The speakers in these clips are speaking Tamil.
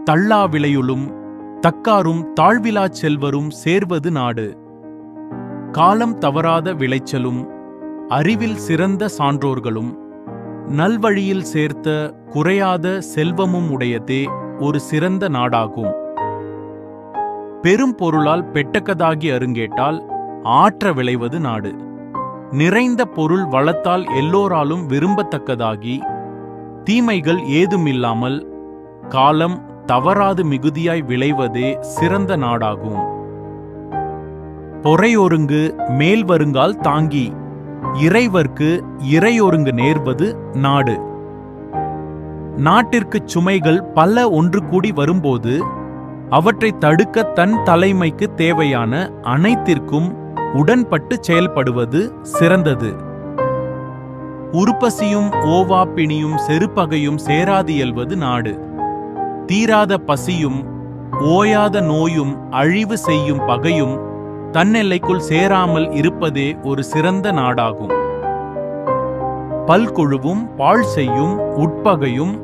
தள்ளா விளையுளும் தக்காரும் தாழ்விலாச் செல்வரும் சேர்வது நாடு. காலம் தவறாத விளைச்சலும் அறிவில் சிறந்த சான்றோர்களும் நல்வழியில் சேர்த்த குறையாத செல்வமும் உடையதே ஒரு சிறந்த நாடாகும். பெரும் பொருளால் பெட்டக்கதாகி அருங்கேட்டால் ஆற்ற விளைவது நாடு. நிறைந்த பொருள் வளத்தால் எல்லோராலும் விரும்பத்தக்கதாகி தீமைகள் ஏதுமில்லாமல் காலம் தவறாது மிகுதியாய் விளைவதே சிறந்த நாடாகும். பொறையொருங்கு மேல் வருங்கால் தாங்கி இறைவர்க்கு இறையொருங்கு நேர்வது நாடு. நாட்டிற்குச் சுமைகள் பல ஒன்று கூடி வரும்போது அவற்றை தடுக்க தன் தலைமைக்கு தேவையான அனைத்திற்கும் உடன்பட்டு செயல்படுவது சிறந்தது. உருப்பசியும் ஓவா பிணியும் செருப்பகையும் சேராது இயல்வது நாடு. தீராத பசியும் ஓயாத நோயும் அழிவு செய்யும் பகையும் தன்னெல்லைக்குள் சேராமல் இருப்பதே ஒரு சிறந்த நாடாகும். பல்குழுவும் பாழ் செய்யும் உட்பகையும்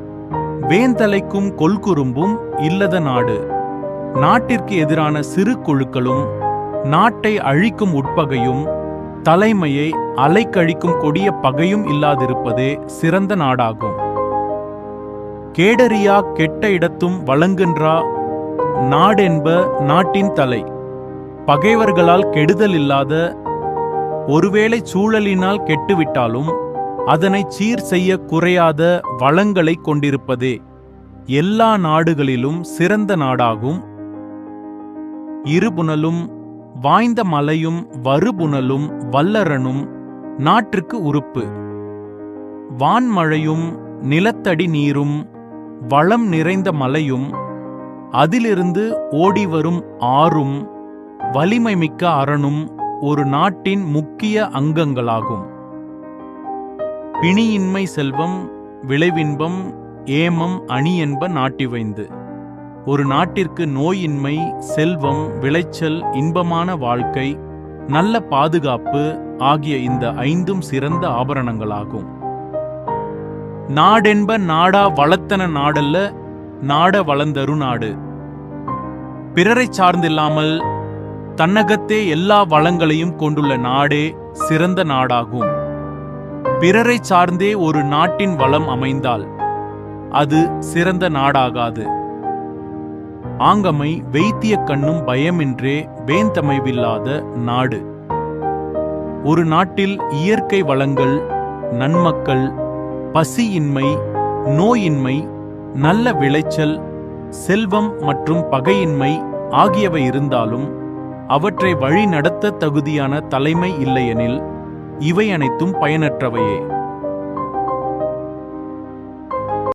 வேந்தலைக்கும் கொல்குறும்பும் இல்லத நாடு. நாட்டிற்கு எதிரான சிறு குழுக்களும் நாட்டை அழிக்கும் உட்பகையும் தலைமையை அலைக்கழிக்கும் கொடிய பகையும் இல்லாதிருப்பதே சிறந்த நாடாகும். கேடரியா கெட்ட இடத்தும் வழங்குகின்றா நாடென்ப நாட்டின் தலை. பகைவர்களால் கெடுதல் இல்லாத ஒருவேளை சூழலினால் கெட்டுவிட்டாலும் அதனை சீர் செய்ய குறையாத வளங்களை கொண்டிருப்பதே எல்லா நாடுகளிலும் சிறந்த நாடாகும். இருபுணலும் வாய்ந்த மலையும் வருபுணலும் வல்லரனும் நாட்டிற்கு உறுப்பு. வான்மழையும் நிலத்தடி நீரும் வளம் நிறைந்த மலையும் அதிலிருந்து ஓடிவரும் ஆறும் வலிமை மிக்க அரணும் ஒரு நாட்டின் முக்கிய அங்கங்களாகும். பிணியின்மை செல்வம் விளைவின்பம் ஏமம் அணி என்ப நாட்டிவைந்து. ஒரு நாட்டிற்கு நோயின்மை செல்வம் விளைச்சல் இன்பமான வாழ்க்கை நல்ல பாதுகாப்பு ஆகிய இந்த ஐந்தும் சிறந்த ஆபரணங்களாகும். நாடென்ப நாடா வளர்த்தன நாடல்ல நாட வளர்ந்தரு நாடு. பிறரை சார்ந்தில்லாமல் தன்னகத்தே எல்லா வளங்களையும் கொண்டுள்ள நாடே சிறந்த நாடாகும். பிறரை சார்ந்தே ஒரு நாட்டின் வளம் அமைந்தால் அது சிறந்த நாடாகாது. ஆங்கமை வைத்திய கண்ணும் பயமின்றே வேந்தமைவில்லாத நாடு. ஒரு நாட்டில் இயற்கை வளங்கள் நன்மக்கள் பசியின்மை நோயின்மை நல்ல விளைச்சல் செல்வம் மற்றும் பகையின்மை ஆகியவை இருந்தாலும் அவற்றை வழி நடத்த தகுதியான தலைமை இல்லையெனில் இவை அனைத்தும் பயனற்றவையே.